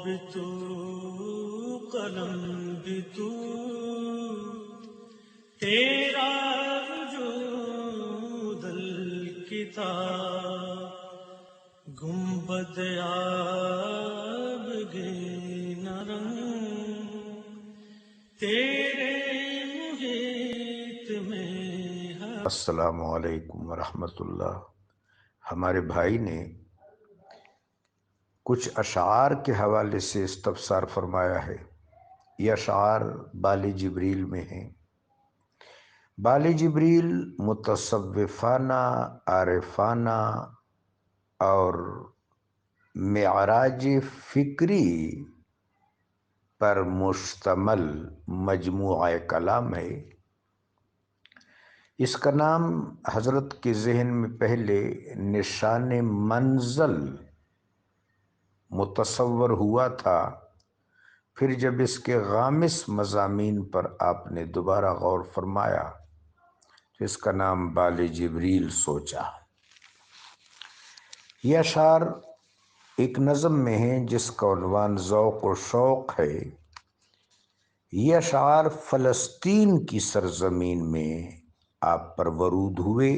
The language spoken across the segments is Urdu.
بھی تو قلم بھی تو تیرا وجود الکتاب گنبد آبگین رنگ تیرے محیط میں ہے۔ السلام علیکم ورحمۃ اللہ۔ ہمارے بھائی نے کچھ اشعار کے حوالے سے استفسار فرمایا ہے۔ یہ اشعار بال جبریل میں ہیں۔ بال جبریل متصوفانہ، عارفانہ اور معراج فکری پر مشتمل مجموعہ کلام ہے۔ اس کا نام حضرت کے ذہن میں پہلے نشان منزل متصور ہوا تھا، پھر جب اس کے غامض مضامین پر آپ نے دوبارہ غور فرمایا تو اس کا نام بال جبریل سوچا۔ یہ اشعار ایک نظم میں ہیں جس کا عنوان ذوق و شوق ہے۔ یہ اشعار فلسطین کی سرزمین میں آپ پر ورود ہوئے۔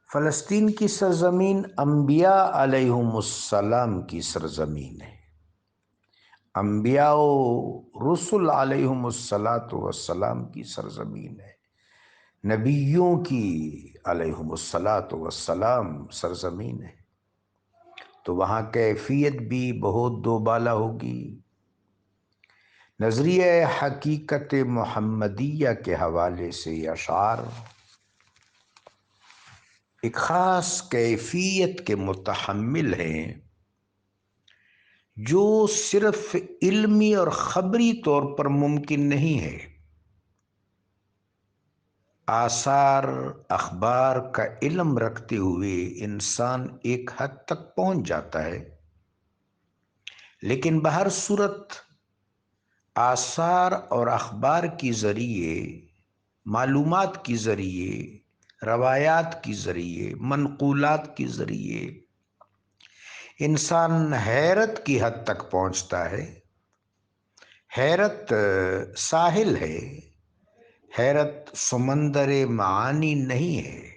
فلسطین کی سرزمین انبیاء علیہم السلام کی سرزمین ہے۔ انبیاء و رسل علیہم السلام کی سرزمین ہے۔ نبیوں کی علیہم السلام سرزمین ہے، تو وہاں کیفیت بھی بہت دوبالا ہوگی۔ نظریہ حقیقت محمدیہ کے حوالے سے یہ اشعار ایک خاص کیفیت کے متحمل ہیں جو صرف علمی اور خبری طور پر ممکن نہیں ہے۔ آثار اخبار کا علم رکھتے ہوئے انسان ایک حد تک پہنچ جاتا ہے، لیکن بہر صورت آثار اور اخبار کے ذریعے، معلومات کے ذریعے، روایات کے ذریعے، منقولات کے ذریعے انسان حیرت کی حد تک پہنچتا ہے۔ حیرت ساحل ہے، حیرت سمندر معانی نہیں ہے۔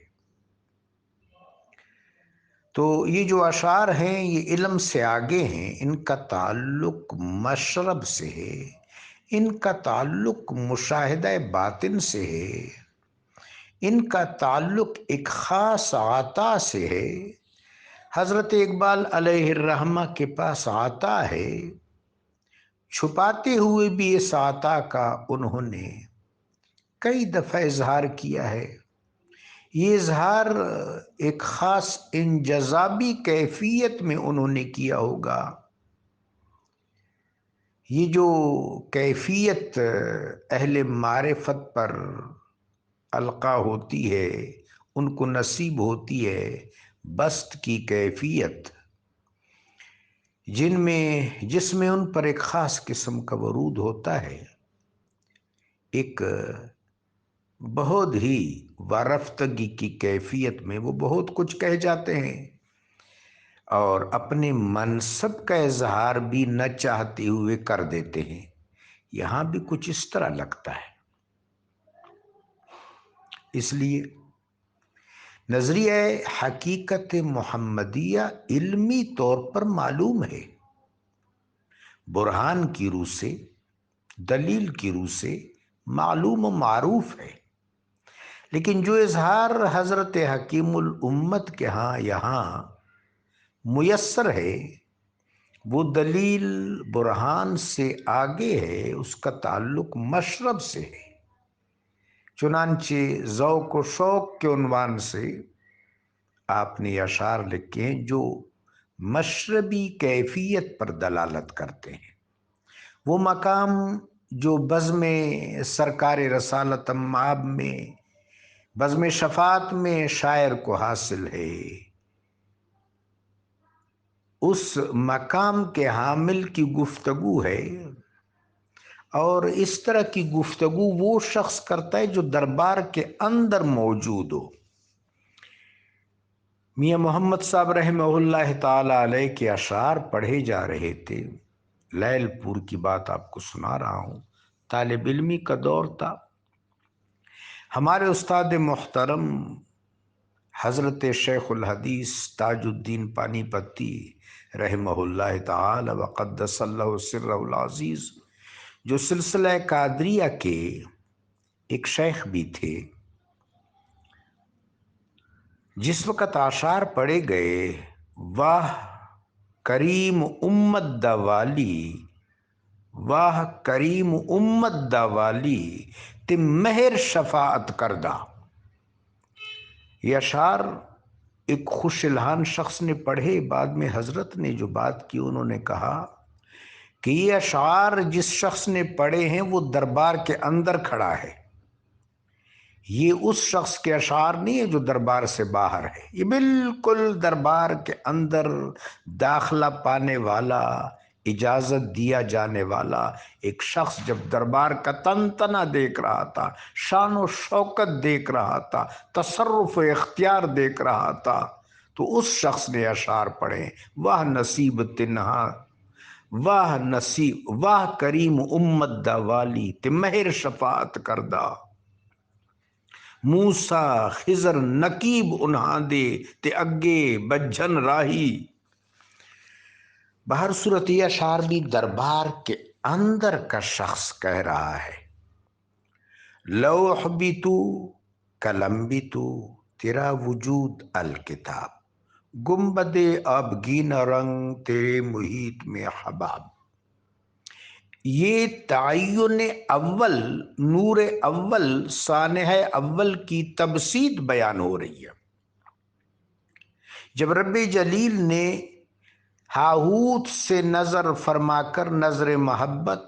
تو یہ جو اشعار ہیں یہ علم سے آگے ہیں، ان کا تعلق مشرب سے ہے، ان کا تعلق مشاہدہ باطن سے ہے، ان کا تعلق ایک خاص عطا سے ہے۔ حضرت اقبال علیہ الرحمہ کے پاس عطا ہے، چھپاتے ہوئے بھی اس عطا کا انہوں نے کئی دفعہ اظہار کیا ہے۔ یہ اظہار ایک خاص انجذابی کیفیت میں انہوں نے کیا ہوگا۔ یہ جو کیفیت اہل معرفت پر القا ہوتی ہے، ان کو نصیب ہوتی ہے بسط کی کیفیت، جس میں ان پر ایک خاص قسم کا ورود ہوتا ہے، ایک بہت ہی وارفتگی کی کیفیت میں وہ بہت کچھ کہہ جاتے ہیں اور اپنے منصب کا اظہار بھی نہ چاہتے ہوئے کر دیتے ہیں۔ یہاں بھی کچھ اس طرح لگتا ہے۔ اس لیے نظریہ حقیقت محمدیہ علمی طور پر معلوم ہے، برہان کی روح سے، دلیل کی روح سے معلوم و معروف ہے، لیکن جو اظہار حضرت حکیم الامت کے ہاں یہاں میسر ہے وہ دلیل برہان سے آگے ہے، اس کا تعلق مشرب سے ہے۔ چنانچہ ذوق و شوق کے عنوان سے آپ نے اشعار لکھے ہیں جو مشربی کیفیت پر دلالت کرتے ہیں۔ وہ مقام جو بزم سرکار رسالت مآب میں، بزم شفاعت میں شاعر کو حاصل ہے، اس مقام کے حامل کی گفتگو ہے، اور اس طرح کی گفتگو وہ شخص کرتا ہے جو دربار کے اندر موجود ہو۔ میاں محمد صاحب رحمہ اللہ تعالی علیہ کے اشعار پڑھے جا رہے تھے۔ لیل پور کی بات آپ کو سنا رہا ہوں، طالب علمی کا دور تھا۔ ہمارے استاد محترم حضرت شیخ الحدیث تاج الدین پانی پتی رحمہ اللہ تعالی وقدس اللہ سرہ العزیز، جو سلسلہ قادریہ کے ایک شیخ بھی تھے، جس وقت اشعار پڑھے گئے، واہ کریم امت دا والی، واہ کریم امت دا والی تے مہر شفاعت کردہ، یہ اشعار ایک خوش الحان شخص نے پڑھے۔ بعد میں حضرت نے جو بات کی، انہوں نے کہا کہ یہ اشعار جس شخص نے پڑھے ہیں وہ دربار کے اندر کھڑا ہے، یہ اس شخص کے اشعار نہیں ہے جو دربار سے باہر ہے، یہ بالکل دربار کے اندر داخلہ پانے والا، اجازت دیا جانے والا ایک شخص جب دربار کا تنتنا دیکھ رہا تھا، شان و شوکت دیکھ رہا تھا، تصرف و اختیار دیکھ رہا تھا، تو اس شخص نے اشعار پڑھے، واہ نصیب تنہا، واہ نصیب، واہ کریم امت دا والی تے مہر شفاعت کردہ، موسیٰ خضر نقیب انہاں دے تے اگے بجھن راہی۔ بہر صورت یہ اشعار بھی دربار کے اندر کا شخص کہہ رہا ہے، لوح بھی تو، قلم بھی تو، تیرا وجود الکتاب، گنبد آبگین رنگ تیرے محیط میں حباب۔ یہ تعین اول، نور اول، سانحہ اول کی تبسیط بیان ہو رہی ہے۔ جب رب جلیل نے ہاہوت سے نظر فرما کر نظر محبت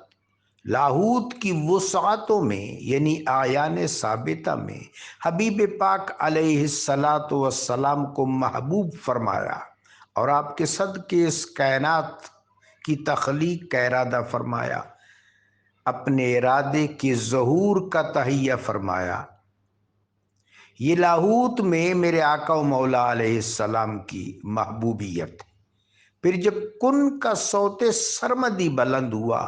لاہوت کی وسعتوں میں یعنی اعیان ثابتہ میں حبیب پاک علیہ الصلاۃ والسلام کو محبوب فرمایا اور آپ کے صدقے اس کائنات کی تخلیق کا ارادہ فرمایا، اپنے ارادے کے ظہور کا تہیہ فرمایا، یہ لاہوت میں میرے آقا و مولا علیہ السلام کی محبوبیت ہے۔ پھر جب کن کا صوت سرمدی بلند ہوا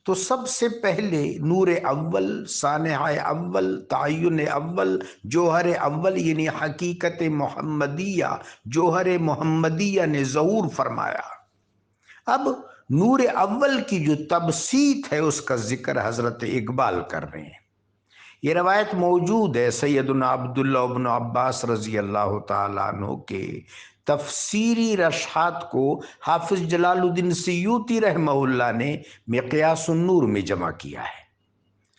تو سب سے پہلے نور اول، سانحہ اول، تعین اول، جوہر اول یعنی حقیقت محمدیہ، جوہر محمدیہ نے ظہور فرمایا۔ اب نور اول کی جو تبسیط ہے اس کا ذکر حضرت اقبال کر رہے ہیں۔ یہ روایت موجود ہے سیدنا عبداللہ ابن عباس رضی اللہ تعالیٰ عنہ کے تفسیری رشحات کو حافظ جلال الدین سیوطی رحمہ اللہ نے مقیاس النور میں جمع کیا ہے۔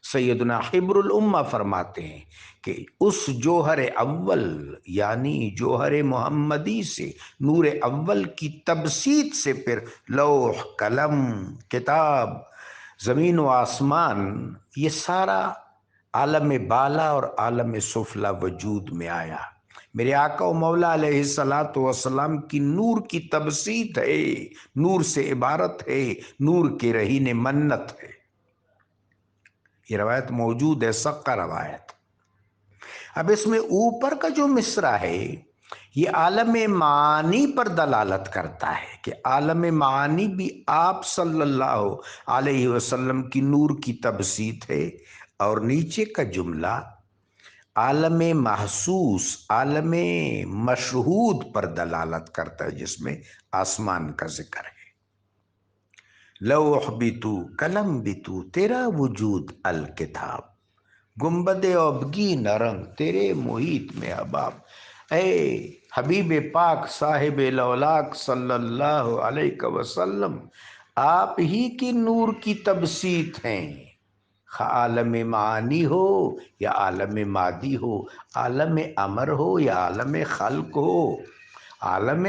سیدنا حبر الامہ فرماتے ہیں کہ اس جوہر اول یعنی جوہر محمدی سے، نور اول کی تبسیط سے پھر لوح، قلم، کتاب، زمین و آسمان، یہ سارا عالم بالا اور عالم سفلا وجود میں آیا۔ میرے آقا و مولا علیہ الصلاۃ والسلام کی نور کی تبسیط ہے، نور سے عبارت ہے، نور کی رہین منت ہے۔ یہ روایت موجود ہے، سقہ روایت۔ اب اس میں اوپر کا جو مصرع ہے یہ عالم معانی پر دلالت کرتا ہے کہ عالم معانی بھی آپ صلی اللہ علیہ وسلم کی نور کی تبسیط ہے، اور نیچے کا جملہ عالم محسوس، عالم مشہود پر دلالت کرتا ہے جس میں آسمان کا ذکر ہے۔ لوح بھی تو، قلم بھی تو، تیرا وجود الکتاب، گنبد آبگی نرنگ تیرے محیط میں حباب۔ اے حبیب پاک صاحب لولاک صلی اللہ علیہ وسلم، آپ ہی کی نور کی تبسیط ہیں، خواہ عالم معانی ہو یا عالم مادی ہو، عالم امر ہو یا عالم خلق ہو، عالم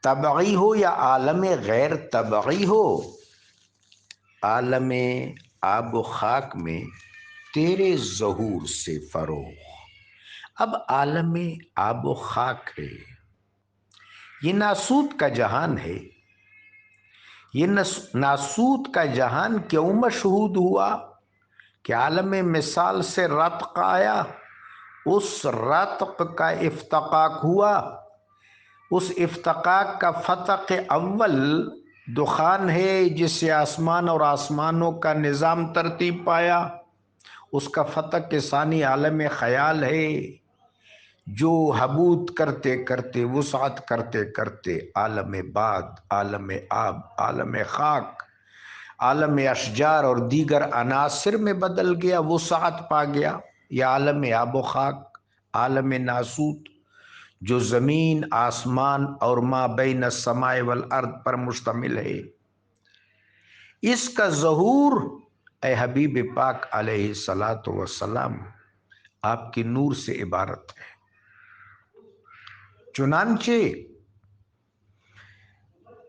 طبعی ہو یا عالم غیر طبعی ہو، عالم آب و خاک میں تیرے ظہور سے فروغ۔ اب عالم آب و خاک ہے، یہ ناسوت کا جہان ہے۔ یہ ناسوت کا جہان کیوں مشہود ہوا کہ عالم مثال سے رتق آیا، اس رتق کا افتقاق ہوا، اس افتقاق کا فتق اول دخان ہے جس سے آسمان اور آسمانوں کا نظام ترتیب پایا، اس کا فتق ثانی عالم خیال ہے جو حبوط کرتے کرتے وسعت کرتے کرتے عالم بعد، عالم آب، عالم خاک، عالم اشجار اور دیگر عناصر میں بدل گیا، وسعت پا گیا۔ یہ عالم آب و خاک، عالم ناسوت جو زمین، آسمان اور ما بین السماء والارض پر مشتمل ہے، اس کا ظہور اے حبیب پاک علیہ الصلاۃ والسلام آپ کے نور سے عبارت ہے۔ چنانچہ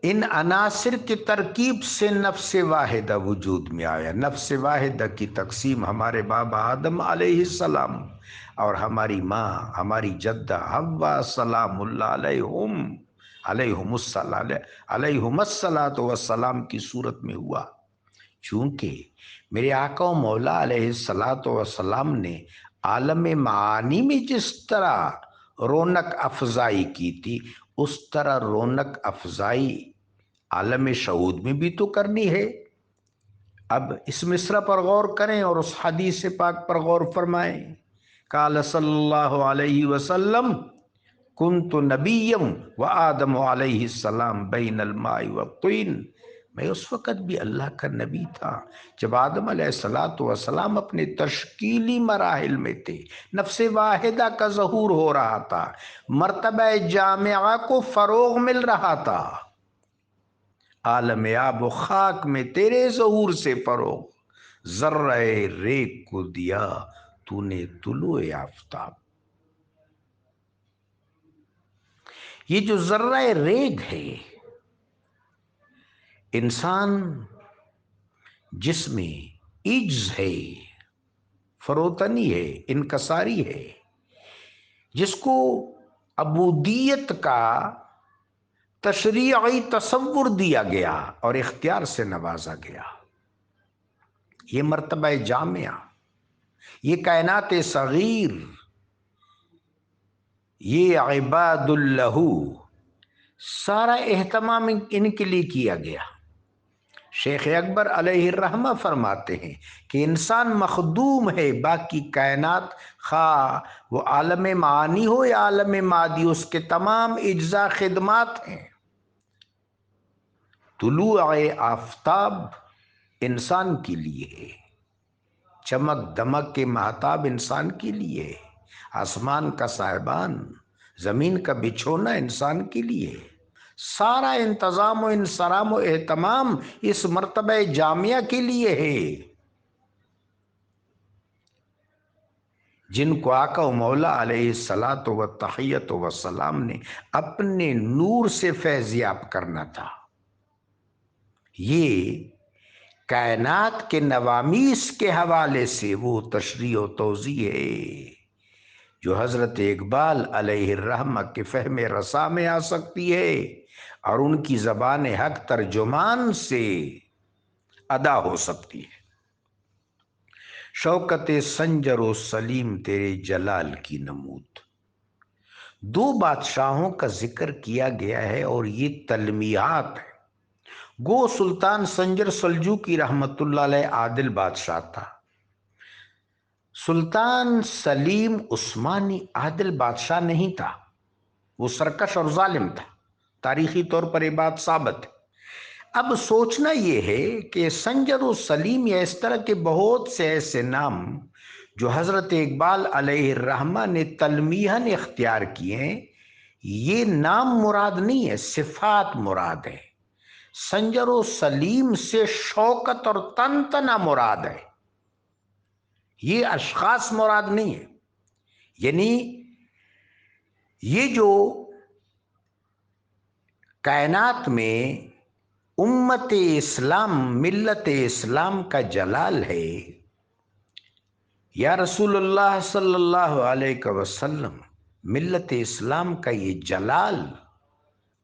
ان عناصر کی ترکیب سے نفس واحدہ وجود میں آیا۔ نفس واحدہ کی تقسیم ہمارے بابا آدم علیہ السلام اور ہماری ماں، ہماری جدہ حوا سلام اللہ علیہم الصلاۃ والسلام کی صورت میں ہوا۔ چونکہ میرے آقا و مولا علیہ الصلاۃ والسلام نے عالم معانی میں جس طرح رونق افزائی کی تھی، اس طرح رونق افزائی عالم شہود میں بھی تو کرنی ہے۔ اب اس مصرع پر غور کریں اور اس حدیث پاک پر غور فرمائیں۔ قال صلی اللہ علیہ وسلم کنت نبیم و آدم علیہ السلام بین الماء والطین، میں اس وقت بھی اللہ کا نبی تھا جب آدم علیہ السلام اپنے تشکیلی مراحل میں تھے، نفس واحدہ کا ظہور ہو رہا تھا، مرتبہ جامعہ کو فروغ مل رہا تھا، عالم آب و خاک میں تیرے ظہور سے فروغ، ذرہ ریگ کو دیا تو نے طلوع آفتاب۔ یہ جو ذرہ ریگ ہے، انسان جس میں عجز ہے، فروتنی ہے، انکساری ہے، جس کو عبودیت کا تشریعی تصور دیا گیا اور اختیار سے نوازا گیا، یہ مرتبہ جامعہ، یہ کائنات صغیر، یہ عباد اللہ، سارا اہتمام ان کے لیے کیا گیا۔ شیخ اکبر علیہ الرحمہ فرماتے ہیں کہ انسان مخدوم ہے، باقی کائنات خواہ وہ عالم معانی ہو یا عالم مادی، اس کے تمام اجزاء خدمات ہیں۔ طلوع آفتاب انسان کے لیے ہے، چمک دمک کے مہتاب انسان کے لیے ہے، آسمان کا سائبان، زمین کا بچھونا انسان کے لیے ہے، سارا انتظام و انصرام و اہتمام اس مرتبہ جامعہ کے لیے ہے، جن کو آقا و مولا علیہ الصلاۃ والتحیۃ والسلام نے اپنے نور سے فیضیاب کرنا تھا۔ یہ کائنات کے نوامیس کے حوالے سے وہ تشریح و توضیح ہے جو حضرت اقبال علیہ الرحمہ کے فہم رسا میں آ سکتی ہے اور ان کی زبان حق ترجمان سے ادا ہو سکتی ہے۔ شوکت سنجر و سلیم تیرے جلال کی نمود، دو بادشاہوں کا ذکر کیا گیا ہے اور یہ تلمیحات ہے۔ گو سلطان سنجر سلجوقی رحمت اللہ علیہ عادل بادشاہ تھا، سلطان سلیم عثمانی عادل بادشاہ نہیں تھا، وہ سرکش اور ظالم تھا، تاریخی طور پر یہ بات ثابت ہے۔ اب سوچنا یہ ہے کہ سنجر و سلیم یا اس طرح کے بہت سے ایسے نام جو حضرت اقبال علیہ الرحمہ نے تلمیحاً اختیار کیے ہیں، یہ نام مراد نہیں ہے، صفات مراد ہے۔ سنجر و سلیم سے شوکت اور تنتنا مراد ہے، یہ اشخاص مراد نہیں ہے۔ یعنی یہ جو کائنات میں امت اسلام، ملت اسلام کا جلال ہے، یا رسول اللہ صلی اللہ علیہ وسلم، ملت اسلام کا یہ جلال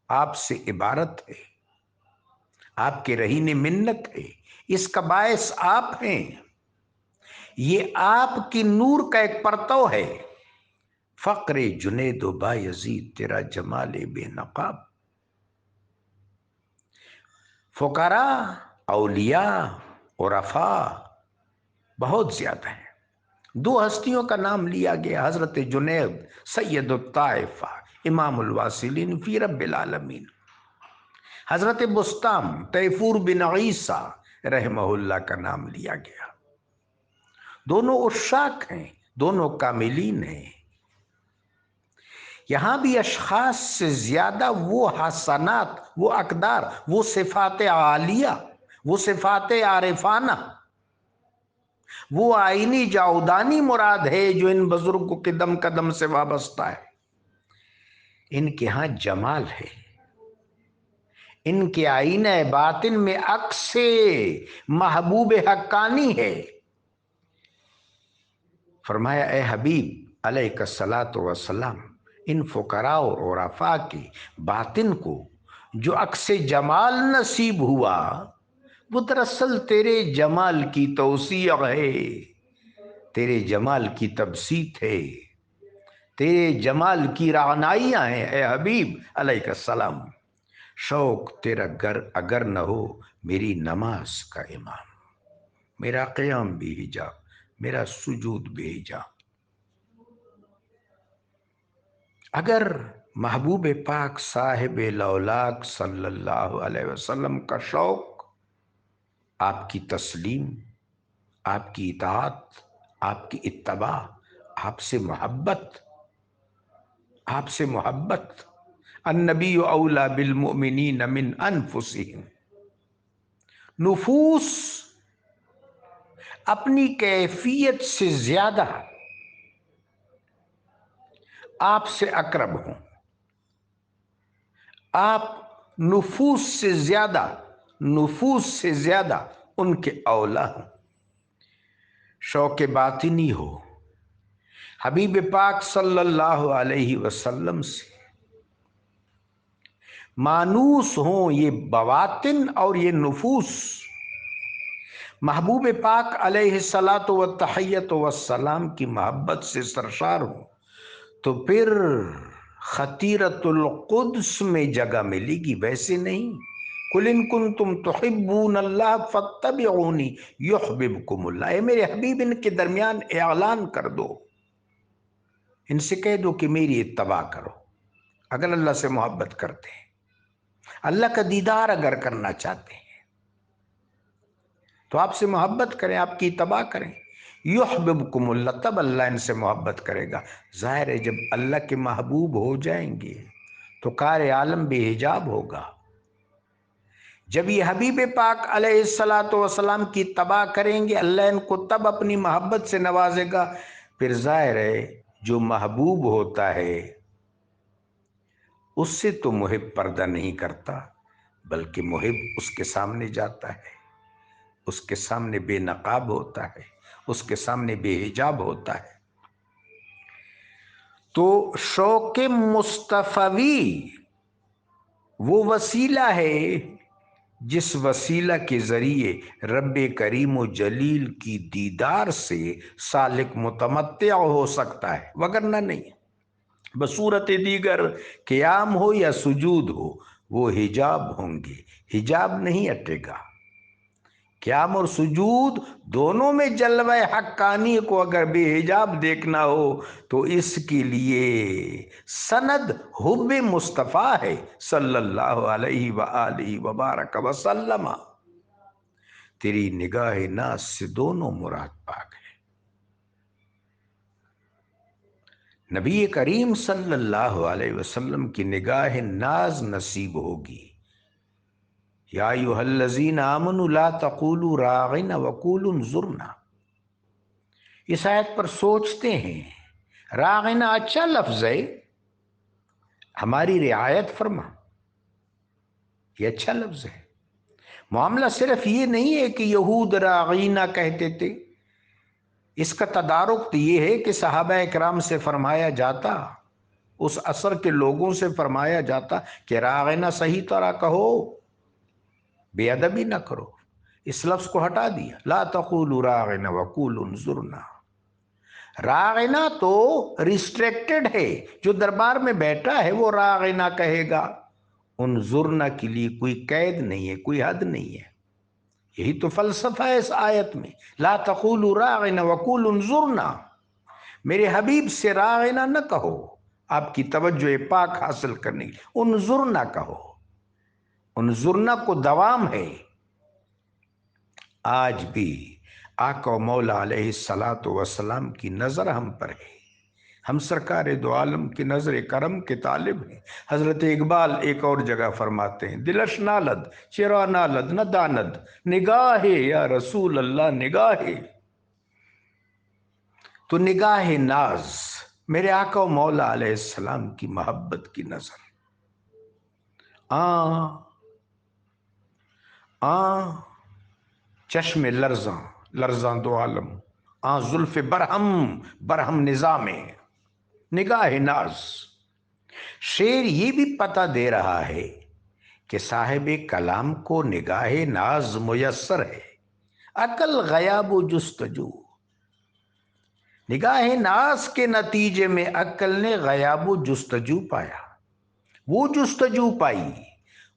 آپ سے عبارت ہے، آپ کے رہین منت ہے، اس کا باعث آپ ہیں، یہ آپ کی نور کا ایک پرتو ہے، فقر جنید و بایزید تیرا جمال بے نقاب. فقراء، اولیاء، عرفاء بہت زیادہ ہیں. دو ہستیوں کا نام لیا گیا، حضرت جنید سید الطائفہ امام الواصلین فی رب العالمین، حضرت بسطام تیفور بن عیسیٰ رحمہ اللہ کا نام لیا گیا. دونوں عشاق ہیں، دونوں کاملین ہیں. یہاں بھی اشخاص سے زیادہ وہ حسنات، وہ اقدار، وہ صفات عالیہ، وہ صفات عارفانہ، وہ آئینی جاودانی مراد ہے جو ان بزرگوں کے قدم قدم سے وابستہ ہے. ان کے ہاں جمال ہے، ان کے آئینہ باطن میں عکس محبوب حقانی ہے. فرمایا اے حبیب علیہ الصلاۃ والسلام، ان فقراء اور عرفاء کے باطن کو جو عکس جمال نصیب ہوا وہ دراصل تیرے جمال کی توسیع ہے، تیرے جمال کی تبسیط ہے، تیرے جمال کی رعنائیاں ہیں اے حبیب علیہ السلام. شوق تیرا گر اگر نہ ہو میری نماز کا امام، میرا قیام بھی حجاب، میرا سجود بھی حجاب. اگر محبوب پاک صاحب لولاک صلی اللہ علیہ وسلم کا شوق، آپ کی تسلیم، آپ کی اطاعت، آپ کی اتباع، آپ سے محبت، آپ سے محبت، النبی اولا بالمؤمنین من انفسہم، نفوس اپنی کیفیت سے زیادہ آپ سے اقرب ہوں، آپ نفوس سے زیادہ ان کے اولا ہوں. شوق باطنی ہو حبیب پاک صلی اللہ علیہ وسلم سے، مانوس ہوں یہ بواطن اور یہ نفوس، محبوب پاک علیہ الصلاۃ والتحیۃ والسلام کی محبت سے سرشار ہوں، تو پھر خطیرت القدس میں جگہ ملے گی. ویسے نہیں. قل ان کنتم تحبون اللہ فاتبعونی یحببکم اللہ. اے میرے حبیب ان کے درمیان اعلان کر دو، ان سے کہہ دو کہ میری اتباع کرو. اگر اللہ سے محبت کرتے ہیں، اللہ کا دیدار اگر کرنا چاہتے ہیں تو آپ سے محبت کریں، آپ کی اتباع کریں. یحببکم اللہ، تب اللہ ان سے محبت کرے گا. ظاہر ہے جب اللہ کے محبوب ہو جائیں گے تو کار عالم بے حجاب ہوگا. جب یہ حبیب پاک علیہ الصلاۃ والسلام کی اتباع کریں گے اللہ ان کو تب اپنی محبت سے نوازے گا. پھر ظاہر ہے جو محبوب ہوتا ہے اس سے تو محب پردہ نہیں کرتا، بلکہ محب اس کے سامنے جاتا ہے، اس کے سامنے بے نقاب ہوتا ہے، اس کے سامنے بے حجاب ہوتا ہے. تو شوق مصطفی وہ وسیلہ ہے جس وسیلہ کے ذریعے رب کریم و جلیل کی دیدار سے سالک متمتع ہو سکتا ہے، وگرنہ نہیں. بصورت دیگر قیام ہو یا سجود ہو وہ حجاب ہوں گے، حجاب نہیں ہٹے گا. قیام اور سجود دونوں میں جلوہ حقانی کو اگر بے حجاب دیکھنا ہو تو اس کے لیے سند حب مصطفیٰ ہے صلی اللہ علیہ وآلہ وبارک وسلم. تیری نگاہ ناز سے دونوں مراد پاک ہے. نبی کریم صلی اللہ علیہ وسلم کی نگاہ ناز نصیب ہوگی. یا ایھا الذین آمنوا لا تقولوا راعنا وقولوا انظرنا. اس آیت پر سوچتے ہیں، راعنا اچھا لفظ ہے، ہماری رعایت فرما، یہ اچھا لفظ ہے. معاملہ صرف یہ نہیں ہے کہ یہود راعینا کہتے تھے، اس کا تدارک تو یہ ہے کہ صحابہ اکرام سے فرمایا جاتا، اس عصر کے لوگوں سے فرمایا جاتا کہ راعنا صحیح طرح کہو، بے ادبی نہ کرو. اس لفظ کو ہٹا دیا، لا تقولوا راعنا وقولوا انظرنا. راغنا تو ریسٹریکٹڈ ہے، جو دربار میں بیٹھا ہے وہ راغنا کہے گا، انظرنا کے لیے کوئی قید نہیں ہے، کوئی حد نہیں ہے۔ یہی تو فلسفہ ہے اس آیت میں، لا تقولوا راغنا وقولوا انظرنا، میرے حبیب سے راغنا نہ کہو، آپ کی توجہ پاک حاصل کرنے کے لیے انظرنا کہو۔ انظرنا کو دوام ہے۔ آج بھی آقا و مولا علیہ الصلاۃ والسلام کی نظر ہم پر ہے، ہم سرکار دو عالم کی نظر کرم کے طالب ہیں۔ حضرت اقبال ایک اور جگہ فرماتے ہیں، دلش نالد چرا نالد نہ داند، نگاہ یا رسول اللہ نگاہ، تو نگاہ ناز میرے آقا و مولا علیہ السلام کی محبت کی نظر، چشم لرزاں لرزاں دو عالم، زلف برہم برہم نظام، نگاہ ناز۔ شعر یہ بھی پتہ دے رہا ہے کہ صاحب کلام کو نگاہ ناز میسر ہے، عقل غیاب و جستجو، نگاہ ناز کے نتیجے میں عقل نے غیاب و جستجو پایا، وہ جستجو پائی،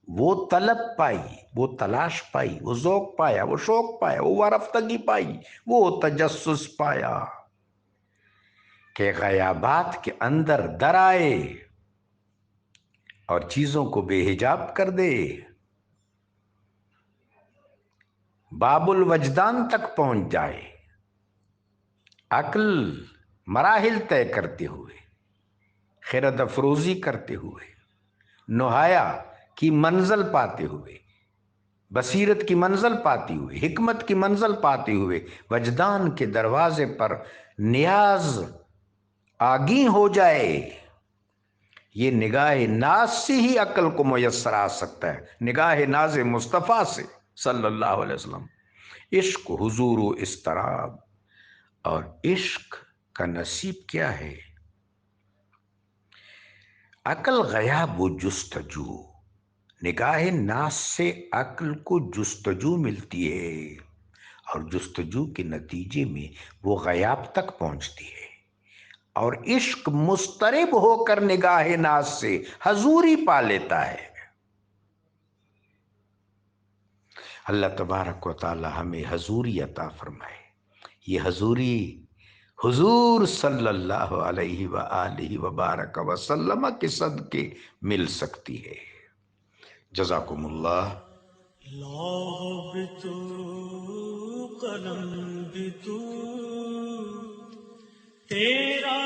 وہ طلب پائی، وہ تلاش پائی، وہ ذوق پایا، وہ شوق پایا، وہ وارفتگی پائی، وہ تجسس پایا کہ غیابات کے اندر در آئے اور چیزوں کو بے حجاب کر دے، باب الوجدان تک پہنچ جائے، عقل مراحل طے کرتے ہوئے، خرد افروزی کرتے ہوئے، نہایا کی منزل پاتے ہوئے، بصیرت کی منزل پاتی ہوئے، حکمت کی منزل پاتے ہوئے، وجدان کے دروازے پر نیاز آگیں ہو جائے۔ یہ نگاہ ناز سے ہی عقل کو میسر آ سکتا ہے، نگاہ ناز مصطفیٰ سے صلی اللہ علیہ وسلم۔ عشق حضور و اضطراب، اور عشق کا نصیب کیا ہے؟ عقل غیاب و جستجو، نگاہ ناز سے عقل کو جستجو ملتی ہے، اور جستجو کے نتیجے میں وہ غیاب تک پہنچتی ہے، اور عشق مضطرب ہو کر نگاہ ناز سے حضوری پا لیتا ہے۔ اللہ تبارک و تعالی ہمیں حضوری عطا فرمائے۔ یہ حضوری حضور صلی اللہ علیہ وآلہ وبارک وسلم کے صدقے مل سکتی ہے۔ جزاکم اللہ۔ لوح بھی تو، قلم بھی تو، تیرا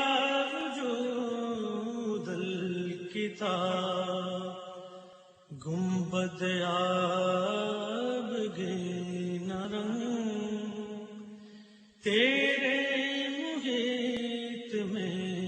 وجود الکتاب، گنبد آبگِ نرم، تیرے محیط میں